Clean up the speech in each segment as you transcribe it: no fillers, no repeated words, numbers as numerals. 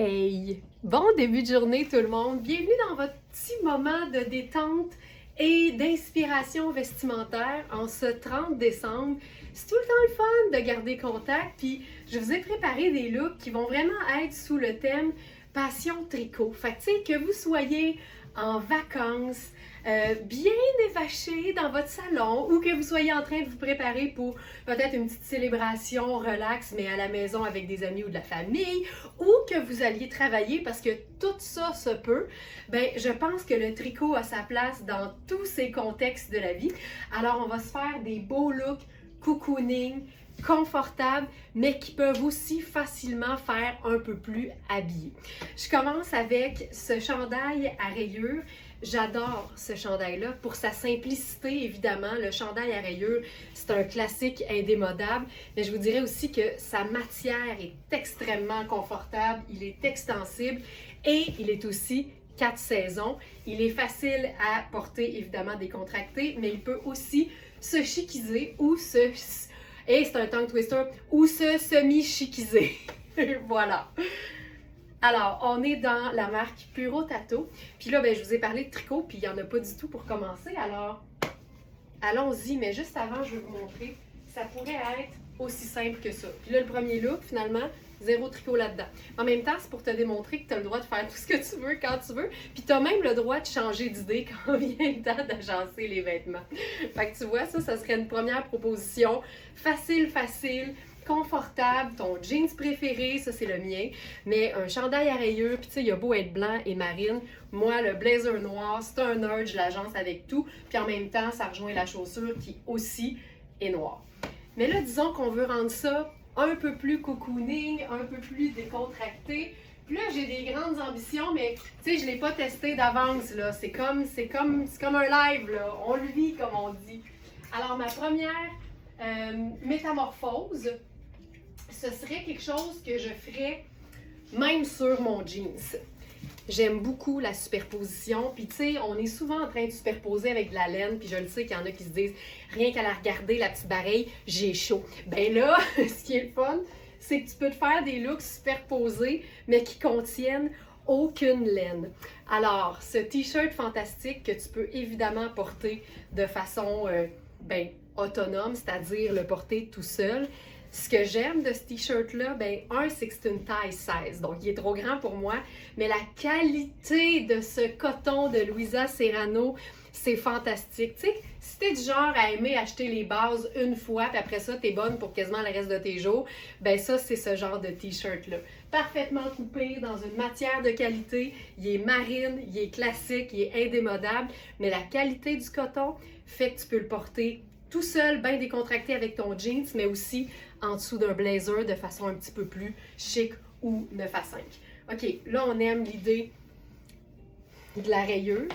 Hey! Bon début de journée tout le monde! Bienvenue dans votre petit moment de détente et d'inspiration vestimentaire en ce 30 décembre. C'est tout le temps le fun de garder contact, puis je vous ai préparé des looks qui vont vraiment être sous le thème passion tricot. Fait que tu sais, que vous soyez en vacances, bien évaché dans votre salon ou que vous soyez en train de vous préparer pour peut-être une petite célébration relax mais à la maison avec des amis ou de la famille ou que vous alliez travailler parce que tout ça se peut, ben je pense que le tricot a sa place dans tous ces contextes de la vie. Alors on va se faire des beaux looks cocooning, confortables, mais qui peuvent aussi facilement faire un peu plus habillé. Je commence avec ce chandail à rayures. J'adore ce chandail-là pour sa simplicité, évidemment. Le chandail à rayures, c'est un classique indémodable, mais je vous dirais aussi que sa matière est extrêmement confortable, il est extensible et il est aussi 4 saisons. Il est facile à porter, évidemment, décontracté, mais il peut aussi se chiquiser ou se... Et c'est un tongue twister, ou se semi-chiquiser. Voilà. Alors, on est dans la marque Puro Tato. Puis là, ben, je vous ai parlé de tricot, puis il n'y en a pas du tout pour commencer. Alors, allons-y. Mais juste avant, je vais vous montrer. Ça pourrait être aussi simple que ça. Puis là, le premier look, finalement, zéro tricot là-dedans. En même temps, c'est pour te démontrer que tu as le droit de faire tout ce que tu veux quand tu veux. Puis tu as même le droit de changer d'idée quand vient le temps d'agencer les vêtements. Fait que tu vois, ça serait une première proposition. Facile, confortable, ton jeans préféré, ça c'est le mien, mais un chandail à rayures, puis tu sais, il a beau être blanc et marine, moi le blazer noir, c'est un nerd, je l'agence avec tout, puis en même temps, ça rejoint la chaussure qui aussi est noire. Mais là, disons qu'on veut rendre ça un peu plus cocooning, un peu plus décontracté. Puis là, j'ai des grandes ambitions, mais tu sais, je ne l'ai pas testé d'avance, là. C'est comme un live, là. On le vit, comme on dit. Alors, ma première métamorphose, ce serait quelque chose que je ferais même sur mon jeans. J'aime beaucoup la superposition, puis tu sais, on est souvent en train de superposer avec de la laine, puis je le sais qu'il y en a qui se disent rien qu'à la regarder, la petite bareille, j'ai chaud. Ben là, ce qui est le fun, c'est que tu peux te faire des looks superposés, mais qui contiennent aucune laine. Alors, ce t-shirt fantastique que tu peux évidemment porter de façon autonome, c'est-à-dire le porter tout seul. Ce que j'aime de ce t-shirt-là, c'est que c'est une taille 16, donc il est trop grand pour moi, mais la qualité de ce coton de Louisa Serrano, c'est fantastique. Tu sais, si t'es du genre à aimer acheter les bases une fois, puis après ça, t'es bonne pour quasiment le reste de tes jours, ça, c'est ce genre de t-shirt-là. Parfaitement coupé, dans une matière de qualité, il est marine, il est classique, il est indémodable, mais la qualité du coton fait que tu peux le porter tout seul, bien décontracté avec ton jeans, mais aussi en dessous d'un blazer de façon un petit peu plus chic ou 9 à 5. OK, là, on aime l'idée de la rayure.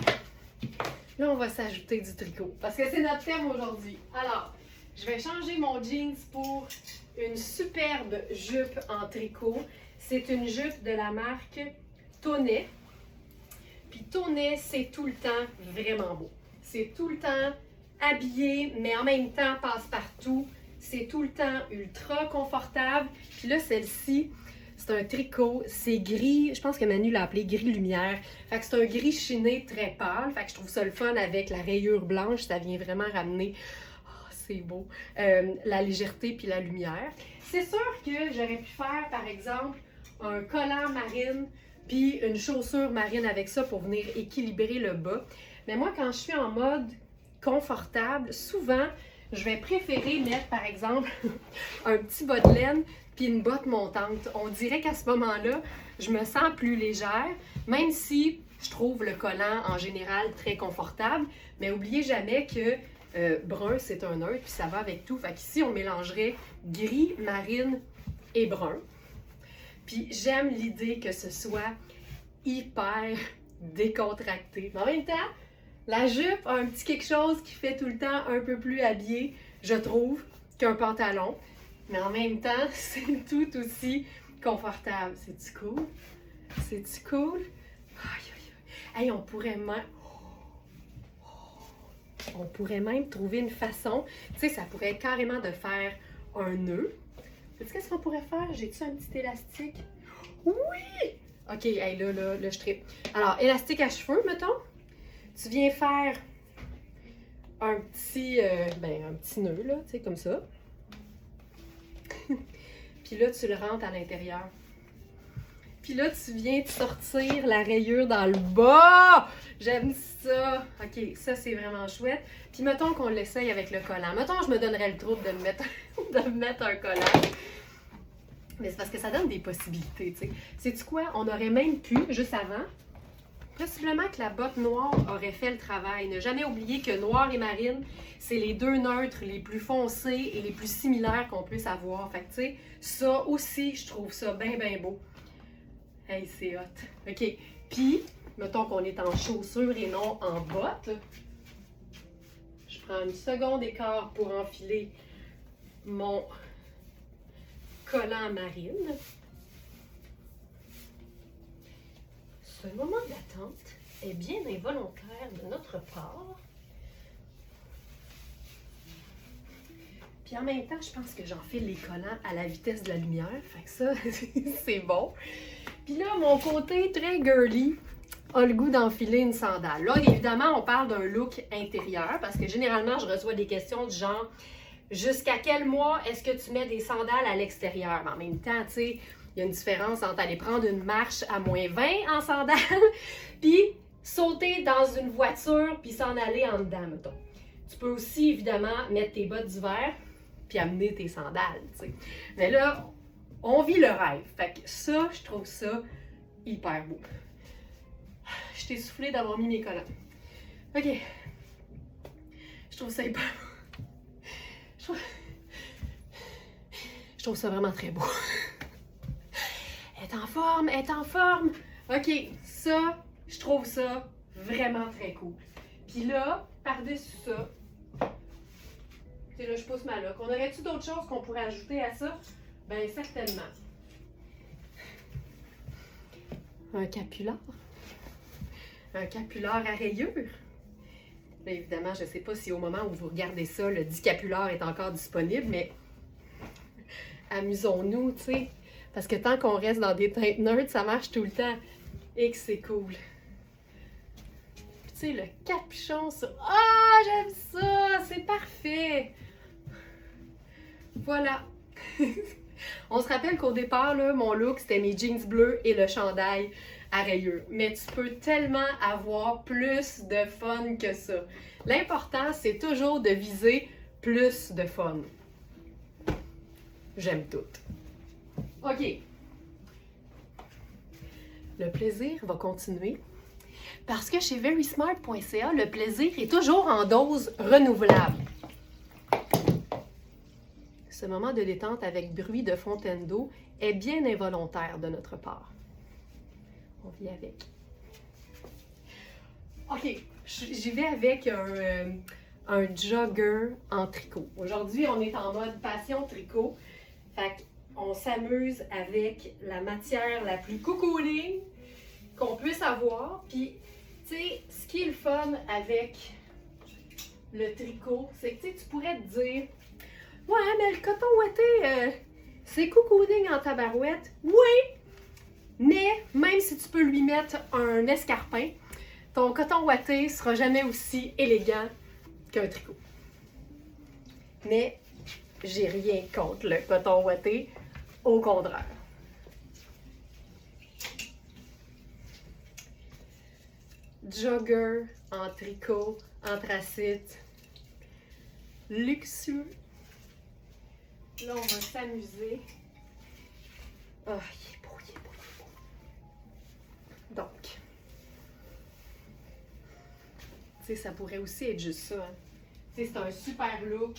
Là, on va s'ajouter du tricot, parce que c'est notre thème aujourd'hui. Alors, je vais changer mon jeans pour une superbe jupe en tricot. C'est une jupe de la marque Tonnet. Puis Tonnet, c'est tout le temps vraiment beau. C'est tout le temps habillé, mais en même temps passe-partout. C'est tout le temps ultra confortable. Puis là, celle-ci, c'est un tricot. C'est gris, je pense que Manu l'a appelé gris lumière. Fait que c'est un gris chiné très pâle. Fait que je trouve ça le fun avec la rayure blanche. Ça vient vraiment ramener, c'est beau, la légèreté puis la lumière. C'est sûr que j'aurais pu faire, par exemple, un collant marine puis une chaussure marine avec ça pour venir équilibrer le bas. Mais moi, quand je suis en mode confortable, souvent, je vais préférer mettre, par exemple, un petit bas de laine puis une botte montante. On dirait qu'à ce moment-là, je me sens plus légère, même si je trouve le collant en général très confortable. Mais n'oubliez jamais que brun, c'est un neutre, puis ça va avec tout. Fait qu'ici, on mélangerait gris, marine et brun. Puis j'aime l'idée que ce soit hyper décontracté. Mais en même temps, la jupe a un petit quelque chose qui fait tout le temps un peu plus habillé, je trouve, qu'un pantalon. Mais en même temps, c'est tout aussi confortable. C'est-tu cool? C'est-tu cool? Aïe, aïe, aïe. Hey, on pourrait même trouver une façon, tu sais, ça pourrait être carrément de faire un nœud. Qu'est-ce qu'on pourrait faire? J'ai-tu un petit élastique? Oui! OK, hey, là, je tripe. Alors, élastique à cheveux, mettons. Tu viens faire un petit nœud, là, tu sais, comme ça. Puis là, tu le rentres à l'intérieur. Puis là, tu viens de sortir la rayure dans le bas. J'aime ça. OK, ça, c'est vraiment chouette. Puis mettons qu'on l'essaye avec le collant. Mettons, je me donnerais le trouble de me mettre, de me mettre un collant. Mais c'est parce que ça donne des possibilités, tu sais. Sais-tu quoi? On aurait même pu, juste avant, possiblement que la botte noire aurait fait le travail. Ne jamais oublier que noir et marine, c'est les deux neutres les plus foncés et les plus similaires qu'on puisse avoir. Fait que, tu sais, ça aussi, je trouve ça bien, bien beau. Hey, c'est hot. OK. Puis, mettons qu'on est en chaussures et non en bottes. Je prends une seconde d'écart pour enfiler mon collant marine. Ce moment d'attente est bien involontaire de notre part. Puis en même temps, je pense que j'enfile les collants à la vitesse de la lumière. Fait que ça, c'est bon. Puis là, mon côté très girly a le goût d'enfiler une sandale. Là, évidemment, on parle d'un look intérieur parce que généralement, je reçois des questions du genre « Jusqu'à quel mois est-ce que tu mets des sandales à l'extérieur? » Mais en même temps, tu sais, il y a une différence entre aller prendre une marche à -20 en sandales puis sauter dans une voiture puis s'en aller en dedans, mettons. Tu peux aussi, évidemment, mettre tes bottes d'hiver puis amener tes sandales, tu sais. Mais là, on vit le rêve. Fait que ça, je trouve ça hyper beau. Je t'ai soufflé d'avoir mis mes collants. OK. Je trouve ça hyper beau. Je trouve ça vraiment très beau. Elle est en forme, elle est en forme. OK, ça, je trouve ça vraiment très cool. Puis là, par-dessus ça, tu sais, là, je pousse ma loque. On aurait-tu d'autres choses qu'on pourrait ajouter à ça? Bien, certainement. Un capular. Un capular à rayures. Bien, évidemment, je ne sais pas si au moment où vous regardez ça, le dit capular est encore disponible, mais amusons-nous, tu sais. Parce que tant qu'on reste dans des teintes neutres, ça marche tout le temps. Et que c'est cool. Puis, tu sais, le capuchon sur... Ah, j'aime ça! C'est parfait! Voilà. On se rappelle qu'au départ, là, mon look, c'était mes jeans bleus et le chandail à rayures. Mais tu peux tellement avoir plus de fun que ça. L'important, c'est toujours de viser plus de fun. J'aime tout. OK. Le plaisir va continuer parce que chez verysmart.ca, le plaisir est toujours en dose renouvelable. Ce moment de détente avec bruit de fontaine d'eau est bien involontaire de notre part. On vit avec. OK, j'y vais avec un jogger en tricot. Aujourd'hui, on est en mode passion tricot. Fait qu'on s'amuse avec la matière la plus cocooning qu'on puisse avoir. Puis, tu sais, ce qui est le fun avec le tricot, c'est que tu pourrais te dire « Ouais, mais le coton ouaté, c'est cocooning en tabarouette. » Oui! Mais même si tu peux lui mettre un escarpin, ton coton ouaté sera jamais aussi élégant qu'un tricot. Mais j'ai rien contre le coton ouaté, au contraire. Jogger en tricot, anthracite, luxueux. Là, on va s'amuser. Ah, il est beau, il est beau, il est beau. Donc, tu sais, ça pourrait aussi être juste ça. Hein. Tu sais, c'est un super look.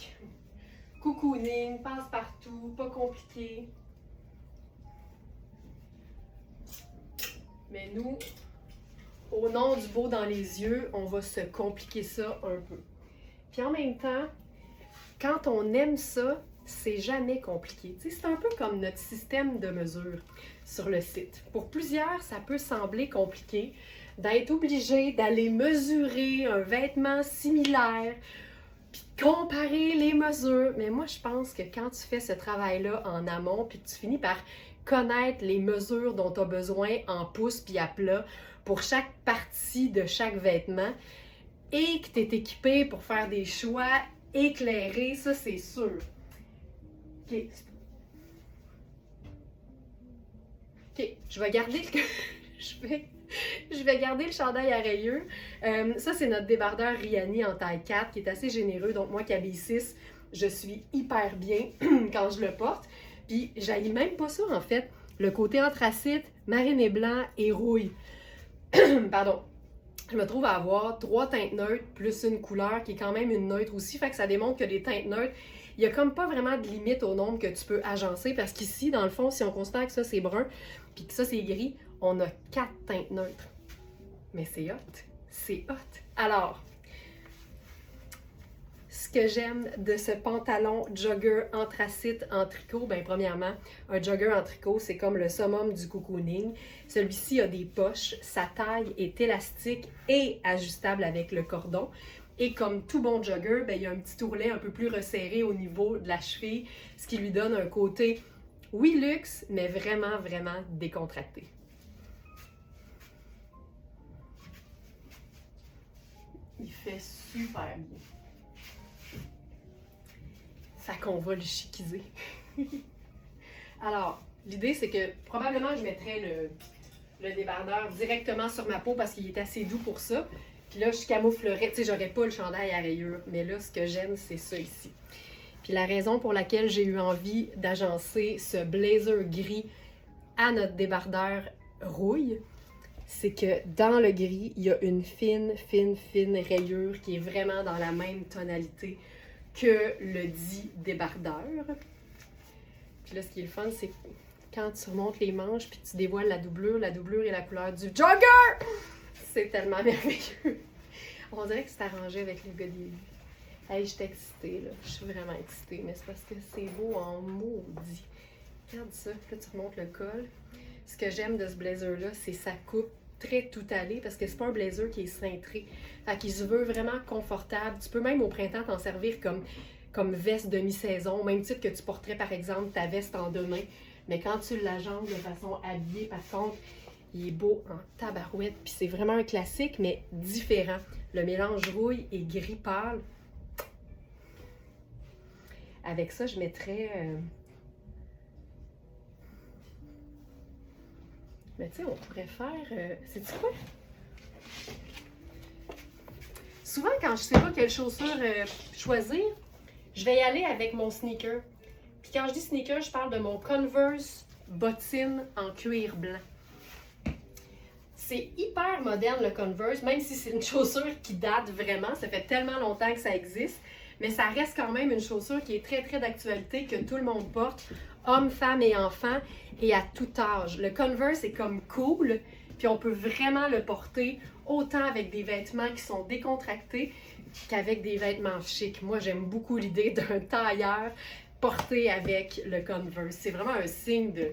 Cocooning, passe-partout, pas compliqué. Mais nous, au nom du beau dans les yeux, on va se compliquer ça un peu. Puis en même temps, quand on aime ça, c'est jamais compliqué. Tu sais, c'est un peu comme notre système de mesure sur le site. Pour plusieurs, ça peut sembler compliqué d'être obligé d'aller mesurer un vêtement similaire, puis comparer les mesures. Mais moi, je pense que quand tu fais ce travail-là en amont, puis que tu finis par connaître les mesures dont tu as besoin en pouces puis à plat pour chaque partie de chaque vêtement et que tu es équipé pour faire des choix éclairés, ça c'est sûr. OK. OK, je vais garder je vais garder le chandail à rayures. Ça, c'est notre débardeur Riani en taille 4 qui est assez généreux. Donc, moi qui habille 6, je suis hyper bien quand je le porte. Puis, j'haïs même pas ça, en fait. Le côté anthracite, marine et blanc et rouille. Pardon. Je me trouve à avoir 3 teintes neutres plus une couleur qui est quand même une neutre aussi. Fait que ça démontre que les teintes neutres, il n'y a comme pas vraiment de limite au nombre que tu peux agencer. Parce qu'ici, dans le fond, si on considère que ça c'est brun puis que ça c'est gris, on a 4 teintes neutres. Mais c'est hot. C'est hot. Alors, ce que j'aime de ce pantalon jogger anthracite en tricot, bien premièrement, un jogger en tricot, c'est comme le summum du cocooning. Celui-ci a des poches, sa taille est élastique et ajustable avec le cordon. Et comme tout bon jogger, bien, il y a un petit ourlet un peu plus resserré au niveau de la cheville, ce qui lui donne un côté, oui, luxe, mais vraiment, vraiment décontracté. Il fait super bien. Fait qu'on va le chiquiser. Alors, l'idée, c'est que probablement je mettrais le débardeur directement sur ma peau parce qu'il est assez doux pour ça. Puis là, je camouflerais, tu sais, j'aurais pas le chandail à rayures, mais là, ce que j'aime, c'est ça ici. Puis la raison pour laquelle j'ai eu envie d'agencer ce blazer gris à notre débardeur rouille, c'est que dans le gris, il y a une fine rayure qui est vraiment dans la même tonalité que le dit débardeur. Puis là, ce qui est le fun, c'est quand tu remontes les manches puis tu dévoiles la doublure est la couleur du jogger! C'est tellement merveilleux. On dirait que c'est arrangé avec le gars des... Hey, je suis excitée, là. Je suis vraiment excitée, mais c'est parce que c'est beau en maudit. Regarde ça, puis là, tu remontes le col. Ce que j'aime de ce blazer-là, c'est sa coupe très tout allée, parce que c'est pas un blazer qui est cintré. Fait qu'il se veut vraiment confortable. Tu peux même au printemps t'en servir comme veste de mi-saison, au même titre que tu porterais, par exemple, ta veste en demain. Mais quand tu l'agences de façon habillée, par contre, il est beau en tabarouette. Puis c'est vraiment un classique, mais différent. Le mélange rouille et gris pâle. Avec ça, je mettrais... Mais tu sais, on pourrait faire... sais-tu quoi? Souvent, quand je sais pas quelle chaussure choisir, je vais y aller avec mon sneaker. Puis quand je dis sneaker, je parle de mon Converse bottine en cuir blanc. C'est hyper moderne le Converse, même si c'est une chaussure qui date vraiment. Ça fait tellement longtemps que ça existe. Mais ça reste quand même une chaussure qui est très, très d'actualité, que tout le monde porte, hommes, femmes et enfants, et à tout âge. Le Converse est comme cool, puis on peut vraiment le porter autant avec des vêtements qui sont décontractés qu'avec des vêtements chics. Moi, j'aime beaucoup l'idée d'un tailleur porté avec le Converse. C'est vraiment un signe de...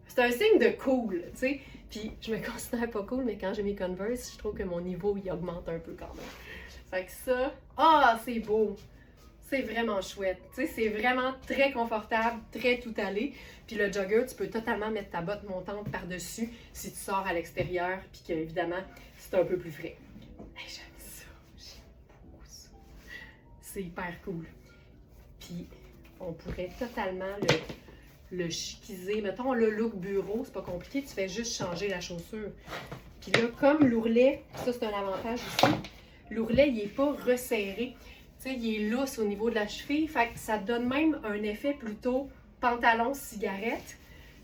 C'est un signe de cool, tu sais. Puis je me considère pas cool, mais quand j'ai mes Converse, je trouve que mon niveau, il augmente un peu quand même. Fait que ça... Ah, c'est beau! C'est vraiment chouette. Tu sais, c'est vraiment très confortable, très tout allé. Puis le jogger, tu peux totalement mettre ta botte montante par-dessus si tu sors à l'extérieur, puis que, évidemment, c'est un peu plus frais. Hey, j'aime ça. J'aime beaucoup ça. C'est hyper cool. Puis, on pourrait totalement le chiquiser. Mettons le look bureau, c'est pas compliqué, tu fais juste changer la chaussure. Puis là, comme l'ourlet, ça c'est un avantage ici, l'ourlet, il est pas resserré. Tu sais, il est lousse au niveau de la cheville, fait que ça donne même un effet plutôt pantalon cigarette.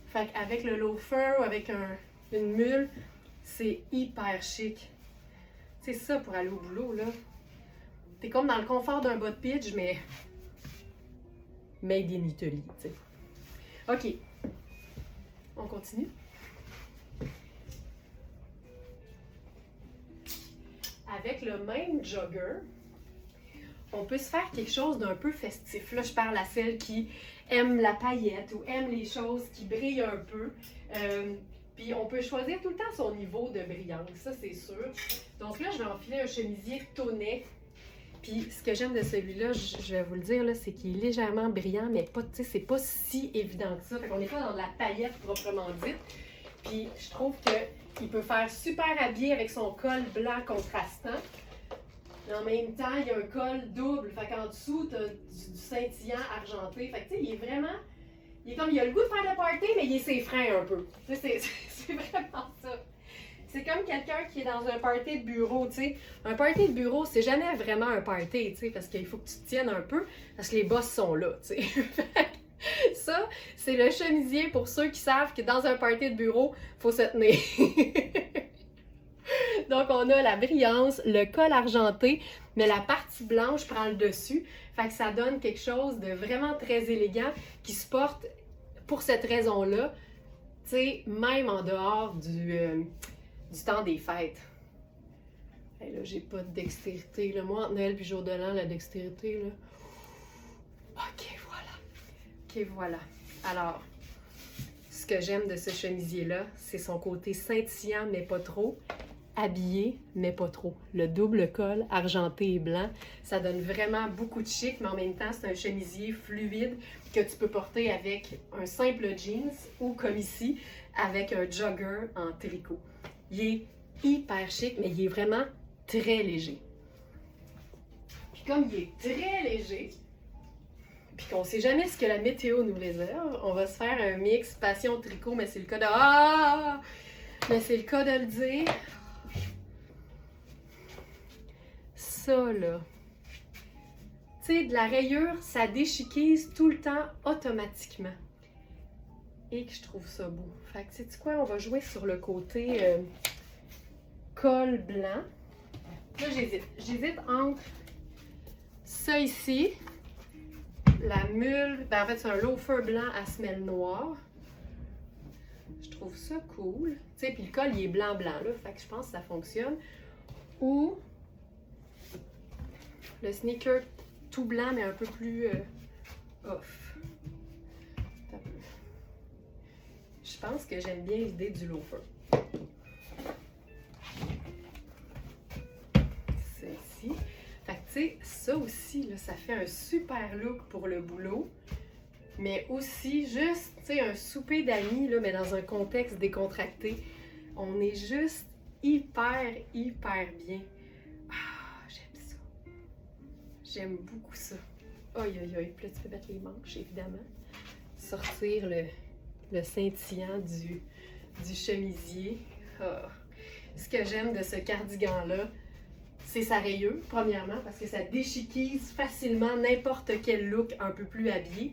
Fait qu'avec le loafer ou avec une mule, c'est hyper chic. C'est ça pour aller au boulot, là. T'es comme dans le confort d'un bas de pitch, mais made in Italy, tu sais. OK. On continue. Avec le même jogger, on peut se faire quelque chose d'un peu festif. Là, je parle à celles qui aiment la paillette ou aiment les choses qui brillent un peu. Puis on peut choisir tout le temps son niveau de brillance, ça c'est sûr. Donc là, je vais enfiler un chemisier tonnet Puis ce que j'aime de celui-là, je vais vous le dire, là, c'est qu'il est légèrement brillant, mais pas, tu sais, c'est pas si évident que ça. Fait qu'on n'est pas dans de la paillette proprement dite. Puis je trouve qu'il peut faire super habillé avec son col blanc contrastant. Mais en même temps, il y a un col double. Fait qu'en dessous, tu as du scintillant argenté. Fait que tu sais, il est vraiment... Il a le goût de faire le party, mais il est ses freins un peu. C'est vraiment ça. C'est comme quelqu'un qui est dans un party de bureau, tu sais. Un party de bureau, c'est jamais vraiment un party, tu sais, parce qu'il faut que tu te tiennes un peu, parce que les boss sont là, tu sais. Ça, c'est le chemisier pour ceux qui savent que dans un party de bureau, il faut se tenir. Donc, on a la brillance, le col argenté, mais la partie blanche prend le dessus. Fait que ça donne quelque chose de vraiment très élégant qui se porte pour cette raison-là, tu sais, même en dehors du temps des fêtes. Et là, j'ai pas de dextérité. Là. Moi, entre Noël puis jour de l'an, la dextérité, là... OK, voilà. OK, voilà. Alors, ce que j'aime de ce chemisier-là, c'est son côté scintillant, mais pas trop. Habillé, mais pas trop. Le double col, argenté et blanc, ça donne vraiment beaucoup de chic, mais en même temps, c'est un chemisier fluide que tu peux porter avec un simple jeans ou, comme ici, avec un jogger en tricot. Il est hyper chic, mais il est vraiment très léger. Puis comme il est très léger, puis qu'on ne sait jamais ce que la météo nous réserve, on va se faire un mix passion tricot, mais c'est le cas de... Ah! Mais c'est le cas de le dire. Ça, là. Tu sais, de la rayure, ça déchiquise tout le temps automatiquement. Et que je trouve ça beau. Fait que, sais-tu quoi? On va jouer sur le côté col blanc. Là, j'hésite. J'hésite entre ça ici, la mule, ben en fait, c'est un loafer blanc à semelle noire. Je trouve ça cool. Tu sais, puis le col, il est blanc-blanc, là. Fait que je pense que ça fonctionne. Ou le sneaker tout blanc, mais un peu plus off. Je pense que j'aime bien l'idée du loafer. Celle-ci. Fait que tu sais, ça aussi, là, ça fait un super look pour le boulot. Mais aussi, juste, tu sais, un souper d'amis, là, mais dans un contexte décontracté. On est juste hyper bien. Ah, j'aime ça. J'aime beaucoup ça. Aïe, aïe, aïe. Puis là, tu peux mettre les manches, évidemment. Sortir le scintillant du chemisier. Oh. Ce que j'aime de ce cardigan-là, c'est sa rayure, premièrement, parce que ça déchiquise facilement n'importe quel look un peu plus habillé.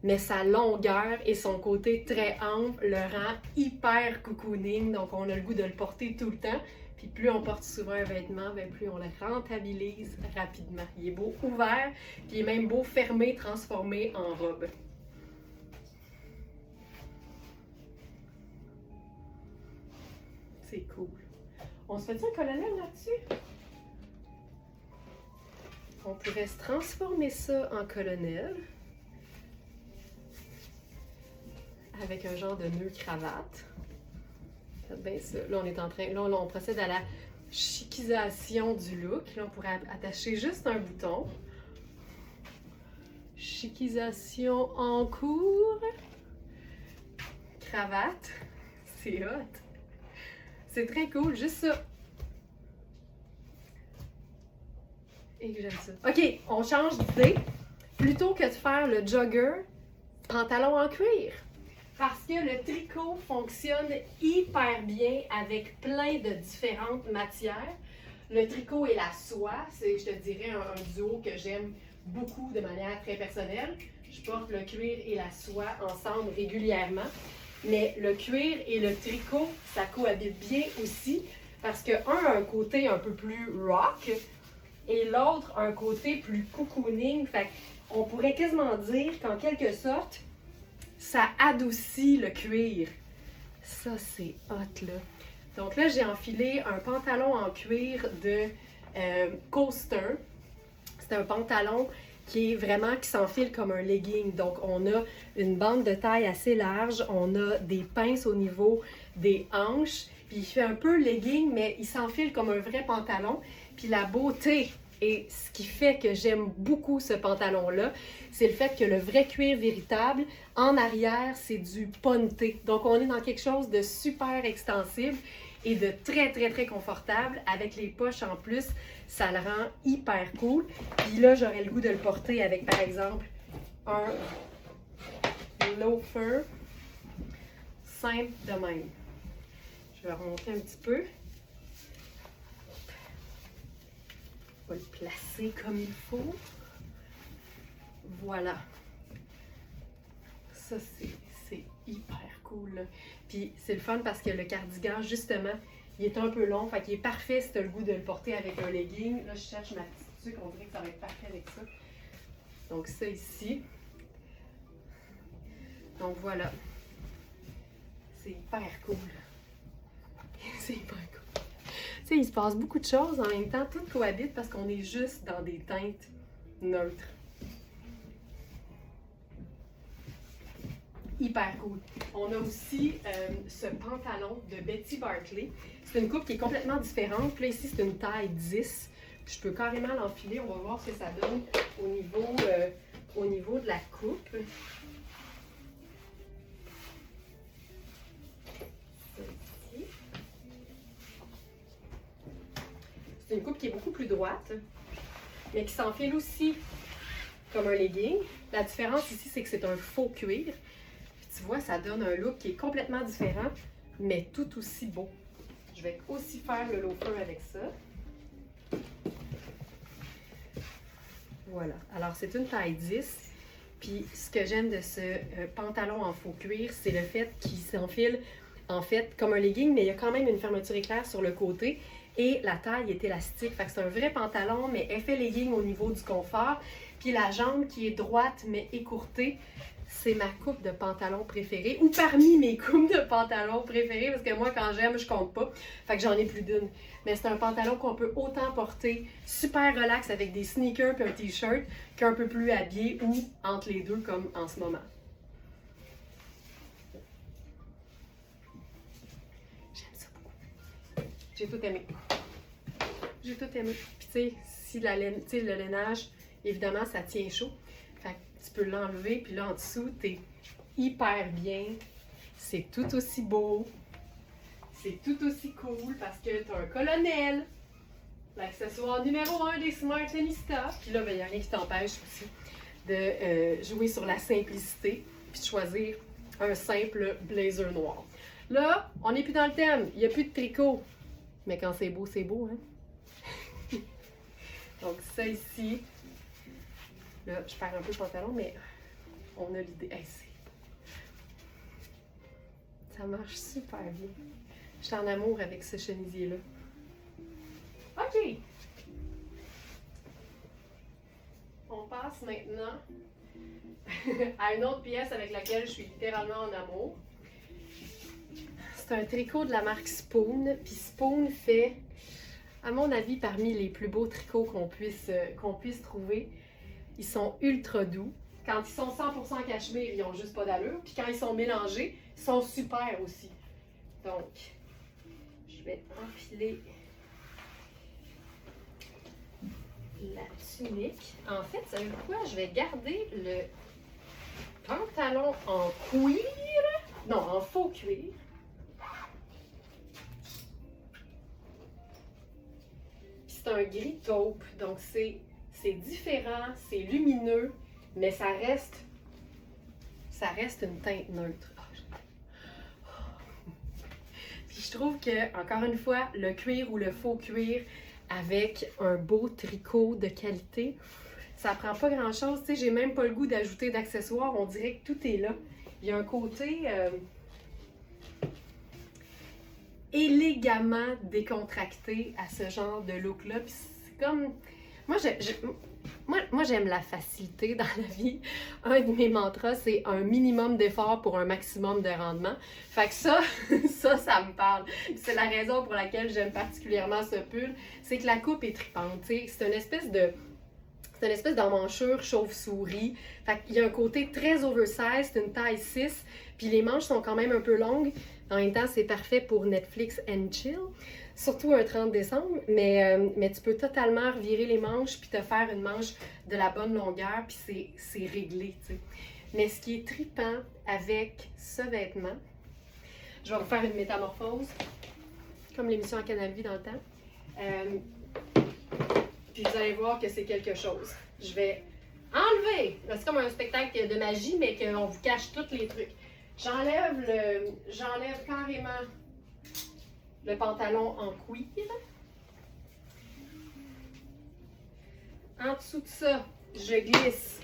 Mais sa longueur et son côté très ample le rend hyper cocooning, donc on a le goût de le porter tout le temps. Puis plus on porte souvent un vêtement, bien plus on le rentabilise rapidement. Il est beau ouvert, puis il est même beau fermé, transformé en robe. C'est cool. On se fait-tu un colonel là-dessus? On pourrait se transformer ça en colonel. Avec un genre de nœud cravate. Faites bien ça. Là, on est en train. Là, on procède à la chiquisation du look. Là, on pourrait attacher juste un bouton. Chiquisation en cours. Cravate. C'est hot. C'est très cool, juste ça. Et que j'aime ça. OK, on change d'idée. Plutôt que de faire le jogger, pantalon en cuir. Parce que le tricot fonctionne hyper bien avec plein de différentes matières. Le tricot et la soie, c'est, je te dirais, un duo que j'aime beaucoup de manière très personnelle. Je porte le cuir et la soie ensemble régulièrement. Mais le cuir et le tricot, ça cohabite bien aussi parce que un a un côté un peu plus rock et l'autre a un côté plus cocooning. Fait qu'on pourrait quasiment dire qu'en quelque sorte, ça adoucit le cuir. Ça, c'est hot, là. Donc là, j'ai enfilé un pantalon en cuir de Coaster. C'est un pantalon qui s'enfile comme un legging. Donc, on a une bande de taille assez large, on a des pinces au niveau des hanches, puis il fait un peu legging, mais il s'enfile comme un vrai pantalon. Puis la beauté Et ce qui fait que j'aime beaucoup ce pantalon-là, c'est le fait que le vrai cuir véritable, en arrière, c'est du ponté. Donc, on est dans quelque chose de super extensible et de très, très, très confortable. Avec les poches en plus, ça le rend hyper cool. Puis là, j'aurais le goût de le porter avec, par exemple, un loafer simple de même. Je vais remonter un petit peu. On va le placer comme il faut. Voilà. Ça, c'est hyper cool, là. Puis c'est le fun parce que le cardigan, justement, il est un peu long. Fait qu'il est parfait si tu as le goût de le porter avec un legging. Là, je cherche ma petite tuque. On dirait que ça va être parfait avec ça. Donc ça ici. Donc voilà. C'est hyper cool. C'est hyper cool. Tu sais, il se passe beaucoup de choses en même temps. Tout cohabite parce qu'on est juste dans des teintes neutres. Hyper cool. On a aussi ce pantalon de Betty Barclay. C'est une coupe qui est complètement différente. Puis là, ici, c'est une taille 10. Puis je peux carrément l'enfiler. On va voir ce que ça donne au niveau de la coupe. C'est une coupe qui est beaucoup plus droite, mais qui s'enfile aussi comme un legging. La différence ici, c'est que c'est un faux cuir. Puis tu vois, ça donne un look qui est complètement différent, mais tout aussi beau. Je vais aussi faire le loafer avec ça. Voilà. Alors, c'est une taille 10. Puis, ce que j'aime de ce pantalon en faux cuir, c'est le fait qu'il s'enfile, en fait, comme un legging, mais il y a quand même une fermeture éclair sur le côté. Et la taille est élastique. Fait que c'est un vrai pantalon, mais effet legging au niveau du confort. Puis la jambe qui est droite, mais écourtée, c'est ma coupe de pantalon préférée. Ou parmi mes coupes de pantalon préférées, parce que moi, quand j'aime, je compte pas. Fait que j'en ai plus d'une. Mais c'est un pantalon qu'on peut autant porter super relax avec des sneakers et un t-shirt qu'un peu plus habillé ou entre les deux, comme en ce moment. J'ai tout aimé. J'ai tout aimé. Puis tu sais, si la laine, tu sais, le lainage, évidemment, ça tient chaud. Fait que tu peux l'enlever, puis là en dessous, t'es hyper bien. C'est tout aussi beau. C'est tout aussi cool parce que t'as un colonel. L'accessoire numéro 1 des Smart Tenista. Puis là, il n'y a rien qui t'empêche aussi de jouer sur la simplicité puis de choisir un simple blazer noir. Là, on n'est plus dans le thème. Il n'y a plus de tricot. Mais quand c'est beau, hein? Donc ça ici, là, je perds un peu le pantalon, mais on a l'idée. Hey, ça marche super bien. Je suis en amour avec ce chemisier-là. OK! On passe maintenant à une autre pièce avec laquelle je suis littéralement en amour. C'est un tricot de la marque Spoon. Puis Spoon fait, à mon avis, parmi les plus beaux tricots qu'on puisse trouver. Ils sont ultra doux. Quand ils sont 100% cachemire, ils n'ont juste pas d'allure. Puis quand ils sont mélangés, ils sont super aussi. Donc, je vais enfiler la tunique. En fait, savez-vous quoi? Je vais garder le pantalon en cuir. Non, en faux cuir. C'est un gris taupe, donc c'est différent, c'est lumineux, mais ça reste une teinte neutre. Puis je trouve que, encore une fois, le cuir ou le faux cuir avec un beau tricot de qualité, ça prend pas grand-chose. Tu sais, j'ai même pas le goût d'ajouter d'accessoires, on dirait que tout est là. Il y a un côté élégamment décontracté à ce genre de look-là. Puis c'est comme... Moi, j'aime la facilité dans la vie. Un de mes mantras, c'est un minimum d'effort pour un maximum de rendement. Fait que ça me parle. C'est la raison pour laquelle j'aime particulièrement ce pull. C'est que la coupe est tripante. C'est une espèce d'emmanchure chauve-souris. Fait qu'il y a un côté très oversize, c'est une taille 6. Puis les manches sont quand même un peu longues. En même temps, c'est parfait pour Netflix and chill, surtout un 30 décembre, mais tu peux totalement revirer les manches puis te faire une manche de la bonne longueur puis c'est réglé, tu sais. Mais ce qui est trippant avec ce vêtement, je vais vous faire une métamorphose, comme l'émission à Canal Vie dans le temps. Puis vous allez voir que c'est quelque chose. Je vais enlever, c'est comme un spectacle de magie, mais qu'on vous cache tous les trucs. J'enlève carrément le pantalon en cuir. En dessous de ça, je glisse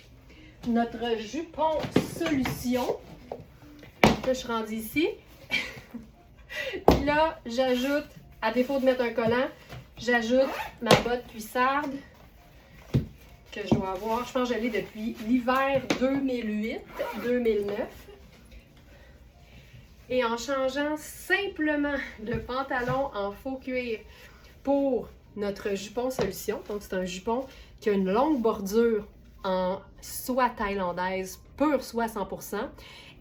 notre jupon solution. Là, je suis rendue ici. Puis là, j'ajoute, à défaut de mettre un collant, j'ajoute ma botte cuissarde que je dois avoir. Je pense que je l'ai depuis l'hiver 2008-2009. Et en changeant simplement le pantalon en faux cuir pour notre jupon solution, donc c'est un jupon qui a une longue bordure en soie thaïlandaise, pure soie 100%,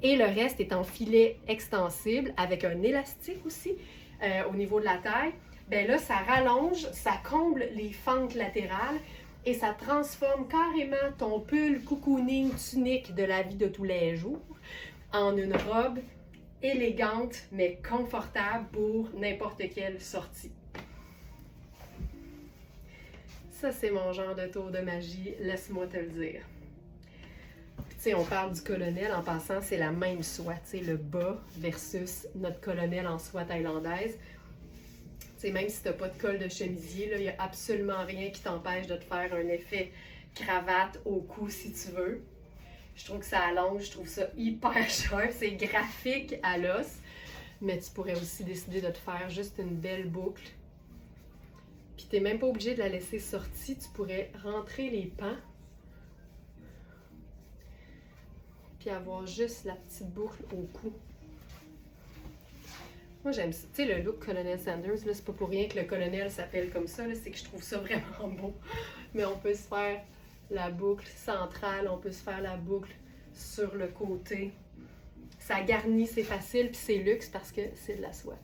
et le reste est en filet extensible avec un élastique aussi au niveau de la taille. Bien là, ça rallonge, ça comble les fentes latérales et ça transforme carrément ton pull cocooning tunique de la vie de tous les jours en une robe élégante mais confortable pour n'importe quelle sortie. Ça, c'est mon genre de tour de magie, laisse-moi te le dire. Puis, tu sais, on parle du colonel, en passant, c'est la même soie, tu sais, le bas versus notre colonel en soie thaïlandaise. Tu sais, même si tu n'as pas de col de chemisier, il n'y a absolument rien qui t'empêche de te faire un effet cravate au cou si tu veux. Je trouve que ça allonge, je trouve ça hyper cher, c'est graphique à l'os. Mais tu pourrais aussi décider de te faire juste une belle boucle. Puis tu n'es même pas obligé de la laisser sortie, tu pourrais rentrer les pans. Puis avoir juste la petite boucle au cou. Moi j'aime ça. Tu sais, le look Colonel Sanders, là, c'est pas pour rien que le colonel s'appelle comme ça, c'est que je trouve ça vraiment beau. Mais on peut se faire la boucle centrale, on peut se faire la boucle sur le côté. Ça garnit, c'est facile, puis c'est luxe parce que c'est de la soie.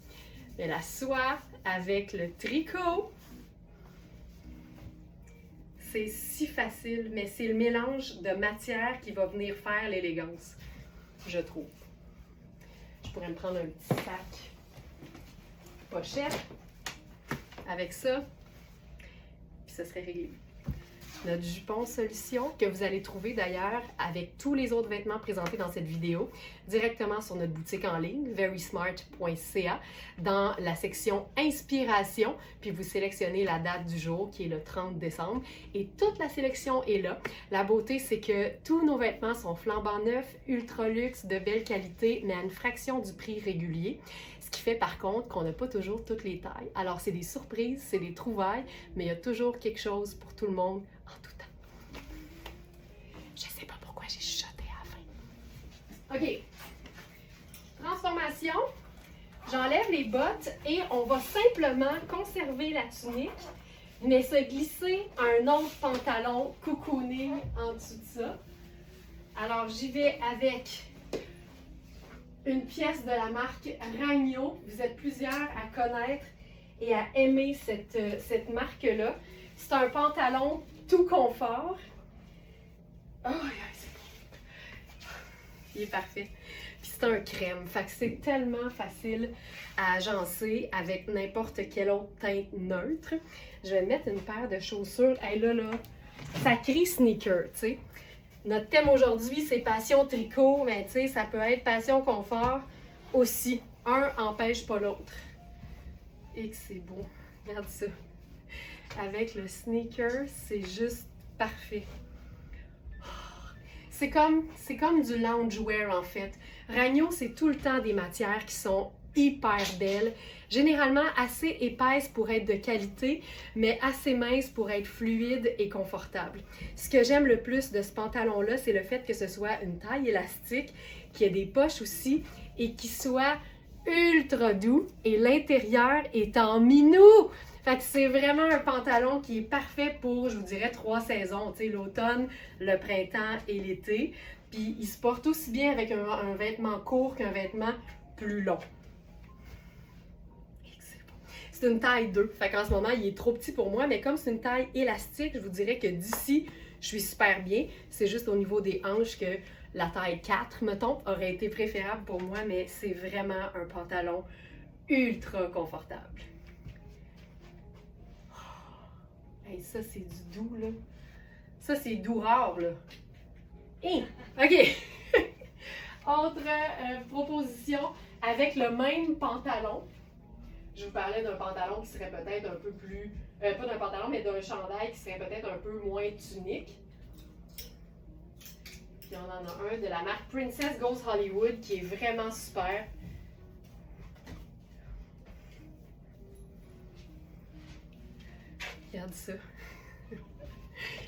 Mais la soie avec le tricot, c'est si facile, mais c'est le mélange de matière qui va venir faire l'élégance, je trouve. Je pourrais me prendre un petit sac pochette avec ça, puis ça serait réglé. Notre jupon solution, que vous allez trouver d'ailleurs avec tous les autres vêtements présentés dans cette vidéo, directement sur notre boutique en ligne, verysmart.ca, dans la section Inspiration, puis vous sélectionnez la date du jour, qui est le 30 décembre, et toute la sélection est là. La beauté, c'est que tous nos vêtements sont flambant neufs, ultra luxe, de belle qualité, mais à une fraction du prix régulier. Ce qui fait par contre qu'on n'a pas toujours toutes les tailles. Alors c'est des surprises, c'est des trouvailles, mais il y a toujours quelque chose pour tout le monde en tout temps. Je sais pas pourquoi j'ai chuchoté à la fin. OK. Transformation. J'enlève les bottes et on va simplement conserver la tunique, mais se glisser un autre pantalon cocooning en dessous de ça. Alors j'y vais avec une pièce de la marque Ragno. Vous êtes plusieurs à connaître et à aimer cette marque-là. C'est un pantalon tout confort. Oh, c'est bon. Il est parfait. Puis c'est un crème. Fait que c'est tellement facile à agencer avec n'importe quelle autre teinte neutre. Je vais mettre une paire de chaussures. Hey, là, ça crie sneaker, tu sais. Notre thème aujourd'hui, c'est passion tricot, mais tu sais, ça peut être passion confort aussi. Un empêche pas l'autre. Et que c'est beau. Regarde ça. Avec le sneaker, c'est juste parfait. C'est comme du loungewear en fait. Ragno, c'est tout le temps des matières qui sont hyper belles, généralement assez épaisses pour être de qualité, mais assez minces pour être fluide et confortable. Ce que j'aime le plus de ce pantalon-là, c'est le fait que ce soit une taille élastique, qu'il y ait des poches aussi, et qu'il soit ultra doux, et l'intérieur est en minou! Fait que c'est vraiment un pantalon qui est parfait pour, je vous dirais, 3 saisons, tu sais, l'automne, le printemps et l'été. Puis il se porte aussi bien avec un vêtement court qu'un vêtement plus long. c'est une taille 2. Fait qu'en ce moment, il est trop petit pour moi, mais comme c'est une taille élastique, je vous dirais que d'ici, je suis super bien. C'est juste au niveau des hanches que la taille 4, mettons, aurait été préférable pour moi, mais c'est vraiment un pantalon ultra confortable. Oh. Hey, ça, c'est du doux, là. Ça, c'est doux rare, là. Hey, OK. Autre proposition, avec le même pantalon. Je vous parlais d'un pantalon qui serait peut-être un peu plus... pas d'un pantalon, mais d'un chandail qui serait peut-être un peu moins tunique. Puis on en a un de la marque Princess Goes Hollywood qui est vraiment super. Regarde ça.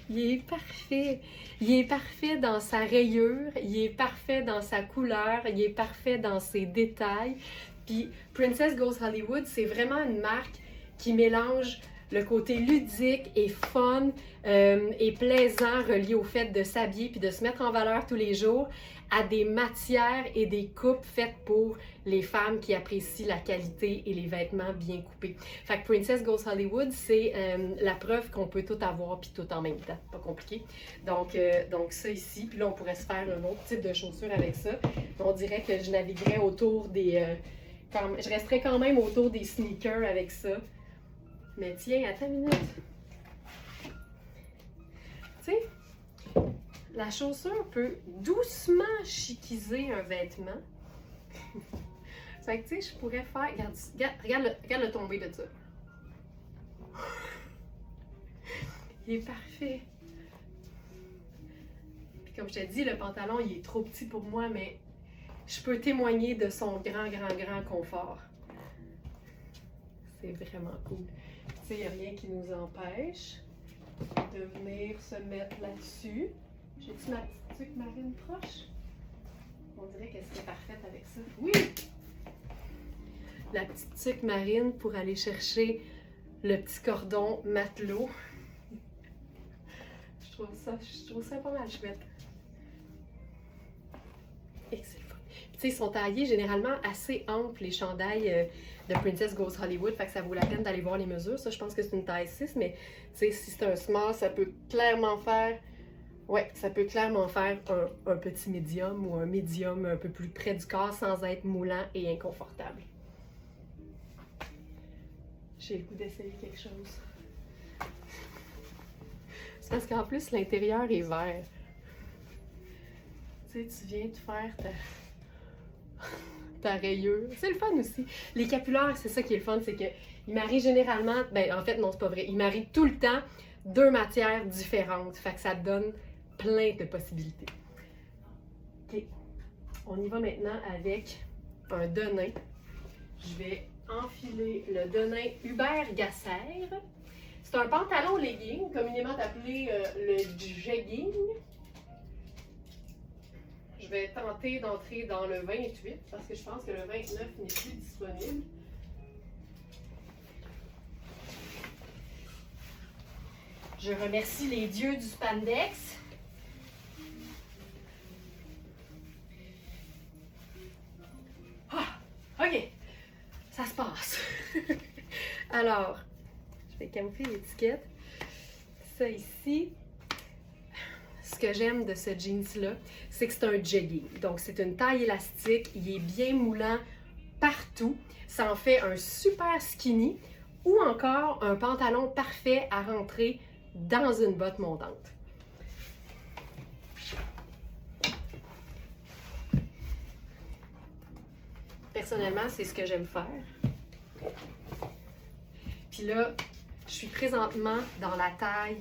Il est parfait. Il est parfait dans sa rayure, il est parfait dans sa couleur, il est parfait dans ses détails. Puis Princess Goes Hollywood, c'est vraiment une marque qui mélange le côté ludique et fun et plaisant relié au fait de s'habiller puis de se mettre en valeur tous les jours à des matières et des coupes faites pour les femmes qui apprécient la qualité et les vêtements bien coupés. Fait que Princess Goes Hollywood, c'est la preuve qu'on peut tout avoir puis tout en même temps. Pas compliqué. Donc ça ici, puis là on pourrait se faire un autre type de chaussure avec ça. On dirait que je naviguerais autour des... je resterais quand même autour des sneakers avec ça. Mais tiens, attends une minute. Tu sais, la chaussure peut doucement chiquiser un vêtement. Fait que tu sais, je pourrais faire... Regarde le tombé de ça. Il est parfait. Puis comme je te dis, le pantalon, il est trop petit pour moi, mais je peux témoigner de son grand confort. C'est vraiment cool. Tu sais, il n'y a rien qui nous empêche de venir se mettre là-dessus. J'ai-tu ma petite tuque marine proche? On dirait qu'elle serait parfaite avec ça. Oui! La petite tuque marine pour aller chercher le petit cordon matelot. Je trouve ça pas mal chouette. Et c'est le fun. Puis, tu sais, ils sont taillés généralement assez amples, les chandails de Princess Goes Hollywood. Fait que ça vaut la peine d'aller voir les mesures. Ça, je pense que c'est une taille 6, mais tu sais, si c'est un small, ça peut clairement faire... Ouais, ça peut clairement faire un petit médium ou un médium un peu plus près du corps sans être moulant et inconfortable. J'ai le goût d'essayer quelque chose. C'est parce qu'en plus, l'intérieur est vert. Tu sais, tu viens de faire ta rayure. C'est le fun aussi. Les capillaires, c'est ça qui est le fun, c'est qu'ils marient généralement... Ben, en fait, non, c'est pas vrai. Ils marient tout le temps deux matières différentes. Fait que ça donne plein de possibilités. OK. On y va maintenant avec un denim. Je vais enfiler le denim Hubert Gasser. C'est un pantalon legging, communément appelé le jegging. Je vais tenter d'entrer dans le 28 parce que je pense que le 29 n'est plus disponible. Je remercie les dieux du spandex. Ah, OK, ça se passe. Alors, je vais camoufler l'étiquette. Ça ici, ce que j'aime de ce jeans-là, c'est que c'est un jegging. Donc, c'est une taille élastique, il est bien moulant partout. Ça en fait un super skinny ou encore un pantalon parfait à rentrer dans une botte montante. Personnellement, c'est ce que j'aime faire. Puis là, je suis présentement dans la taille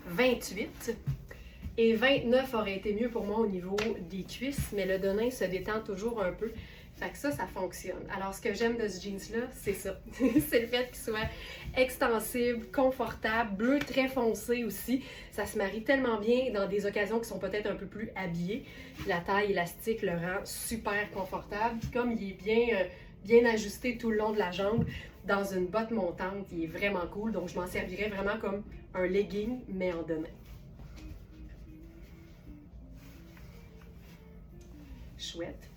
28 et 29 aurait été mieux pour moi au niveau des cuisses, mais le denim se détend toujours un peu. Fait que ça fonctionne. Alors, ce que j'aime de ce jeans-là, c'est ça. C'est le fait qu'il soit extensible, confortable, bleu très foncé aussi. Ça se marie tellement bien dans des occasions qui sont peut-être un peu plus habillées. La taille élastique le rend super confortable. Puis comme il est bien ajusté tout le long de la jambe, dans une botte montante, il est vraiment cool. Donc, je m'en servirais vraiment comme un legging, mais en denim. Chouette.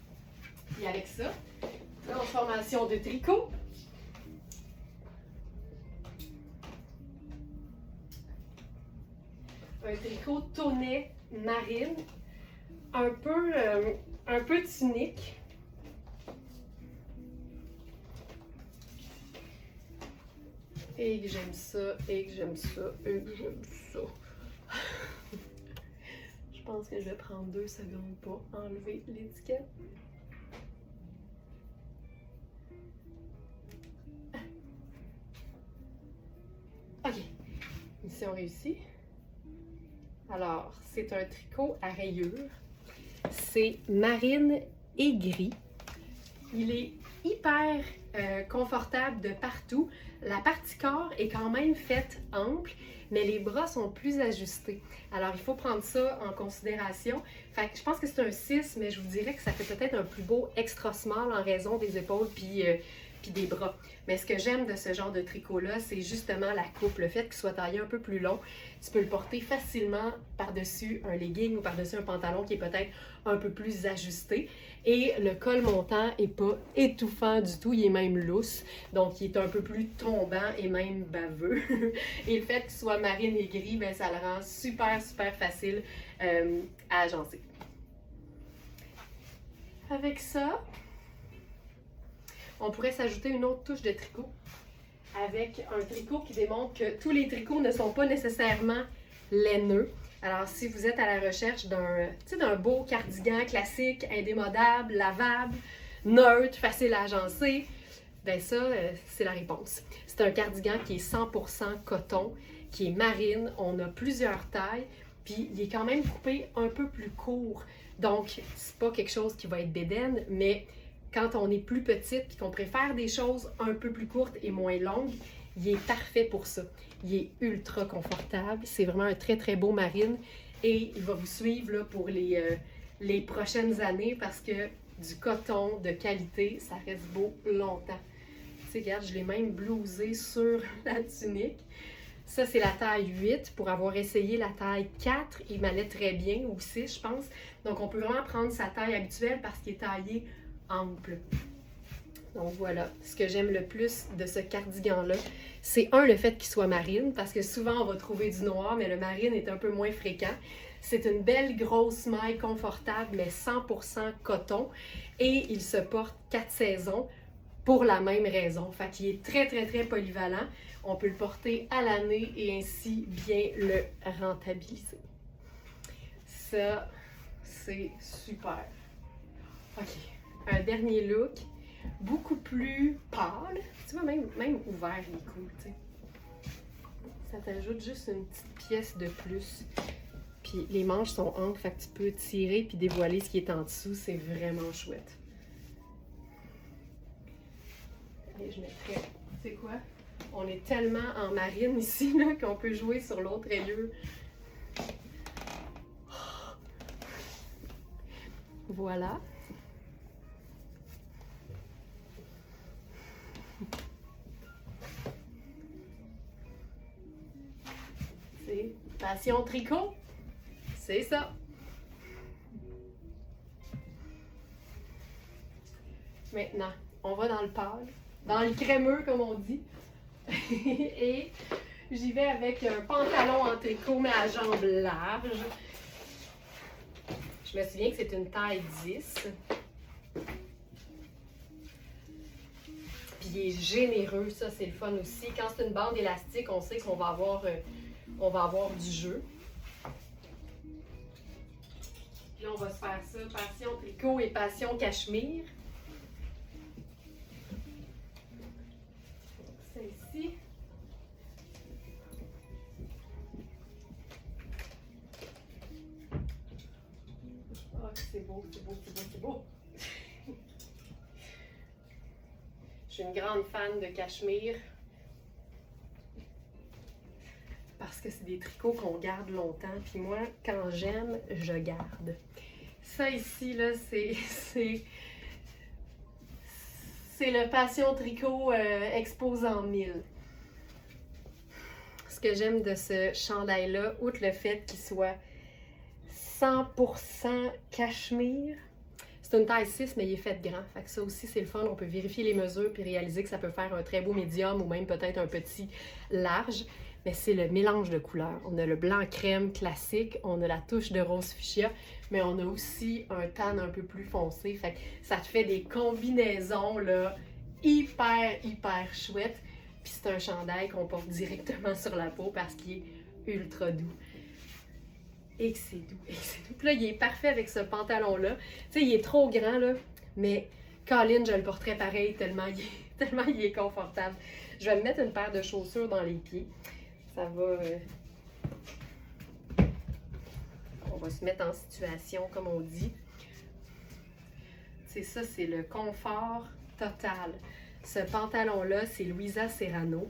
Et avec ça, transformation de tricot. un tricot tonnet marine, un peu tunique. Et que j'aime ça, et que j'aime ça, et que j'aime ça. Je pense que je vais prendre 2 secondes pour enlever l'étiquette. Ok, mission réussie. Alors, c'est un tricot à rayures. C'est marine et gris. Il est hyper confortable de partout. La partie corps est quand même faite ample, mais les bras sont plus ajustés. Alors, il faut prendre ça en considération. Fait que je pense que c'est un 6, mais je vous dirais que ça fait peut-être un plus beau extra small en raison des épaules puis des bras. Mais ce que j'aime de ce genre de tricot-là, c'est justement la coupe, le fait qu'il soit taillé un peu plus long. Tu peux le porter facilement par-dessus un legging ou par-dessus un pantalon qui est peut-être un peu plus ajusté. Et le col montant n'est pas étouffant du tout, il est même lousse. Donc, il est un peu plus tombant et même baveux. Et le fait qu'il soit marine et gris, ben, ça le rend super, super facile à agencer. Avec ça, on pourrait s'ajouter une autre touche de tricot avec un tricot qui démontre que tous les tricots ne sont pas nécessairement laineux. Alors, si vous êtes à la recherche d'un beau cardigan classique, indémodable, lavable, neutre, facile à agencer, ben ça, c'est la réponse. C'est un cardigan qui est 100% coton, qui est marine. On a plusieurs tailles, puis il est quand même coupé un peu plus court. Donc, c'est pas quelque chose qui va être bédaine, mais quand on est plus petite et qu'on préfère des choses un peu plus courtes et moins longues, il est parfait pour ça. Il est ultra confortable. C'est vraiment un très, très beau marine. Et il va vous suivre là, pour les prochaines années parce que du coton de qualité, ça reste beau longtemps. Tu sais, regarde, je l'ai même blousé sur la tunique. Ça, c'est la taille 8. Pour avoir essayé la taille 4, il m'allait très bien, ou 6, je pense. Donc, on peut vraiment prendre sa taille habituelle parce qu'il est taillé ample. Donc voilà, ce que j'aime le plus de ce cardigan-là, c'est le fait qu'il soit marine, parce que souvent on va trouver du noir, mais le marine est un peu moins fréquent. C'est une belle grosse maille confortable, mais 100% coton, et il se porte 4 saisons pour la même raison. Fait qu'il est très, très, très polyvalent. On peut le porter à l'année et ainsi bien le rentabiliser. Ça, c'est super. OK. Un dernier look, beaucoup plus pâle. Tu vois, même ouvert, il est cool, tu sais. Ça t'ajoute juste une petite pièce de plus. Puis les manches sont amples, fait que tu peux tirer puis dévoiler ce qui est en dessous. C'est vraiment chouette. Et je mettrais, tu sais quoi? On est tellement en marine ici là, qu'on peut jouer sur l'autre rayure. Voilà. C'est Passion Tricot, c'est ça. Maintenant, on va dans le pâle, dans le crémeux comme on dit. Et j'y vais avec un pantalon en tricot mais à jambes larges. Je me souviens que c'est une taille 10. Puis il est généreux, ça c'est le fun aussi. Quand c'est une bande élastique, on sait qu'on va avoir du jeu. Puis là, on va se faire ça, passion tricot et passion cachemire. C'est ici. Oh, c'est beau, c'est beau, c'est beau, c'est beau. Je suis une grande fan de cachemire parce que c'est des tricots qu'on garde longtemps. Puis moi, quand j'aime, je garde. Ça ici, là, c'est le Passion Tricot exposant 1000. Ce que j'aime de ce chandail-là, outre le fait qu'il soit 100% cachemire, C'est une taille 6, mais il est fait grand. Fait que ça aussi, c'est le fun. On peut vérifier les mesures puis réaliser que ça peut faire un très beau médium ou même peut-être un petit large. Mais c'est le mélange de couleurs. On a le blanc crème classique, on a la touche de rose fuchsia, mais on a aussi un tan un peu plus foncé. Fait que ça te fait des combinaisons là, hyper chouettes. Puis c'est un chandail qu'on porte directement sur la peau parce qu'il est ultra doux. Et que c'est doux, et que c'est doux. Puis là, il est parfait avec ce pantalon-là. Tu sais, il est trop grand, là, mais Colin, je le porterais pareil tellement il est confortable. Je vais me mettre une paire de chaussures dans les pieds. Ça va... On va se mettre en situation, comme on dit. C'est ça, c'est le confort total. Ce pantalon-là, c'est Luisa Serrano.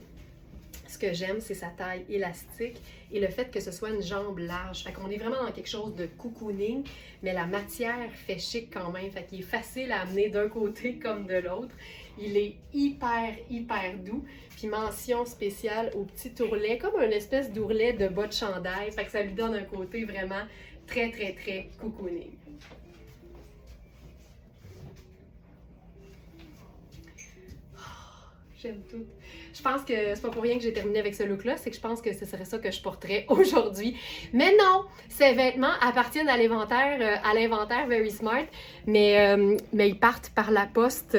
Ce que j'aime, c'est sa taille élastique et le fait que ce soit une jambe large. Fait qu'on est vraiment dans quelque chose de cocooning, mais la matière fait chic quand même. Fait qu'il est facile à amener d'un côté comme de l'autre. Il est hyper doux. Puis mention spéciale au petit ourlet, comme une espèce d'ourlet de bas de chandail. Fait que ça lui donne un côté vraiment très cocooning. J'aime tout. Je pense que c'est pas pour rien que j'ai terminé avec ce look-là, c'est que je pense que ce serait ça que je porterais aujourd'hui. Mais non, ces vêtements appartiennent à l'inventaire Very Smart, mais ils partent par la poste,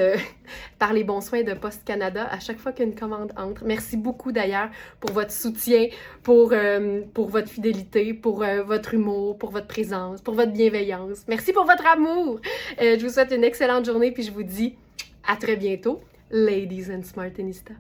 par les bons soins de Poste Canada à chaque fois qu'une commande entre. Merci beaucoup d'ailleurs pour votre soutien, pour votre fidélité, pour votre humour, pour votre présence, pour votre bienveillance. Merci pour votre amour. Je vous souhaite une excellente journée puis je vous dis à très bientôt. Ladies and Smartinista.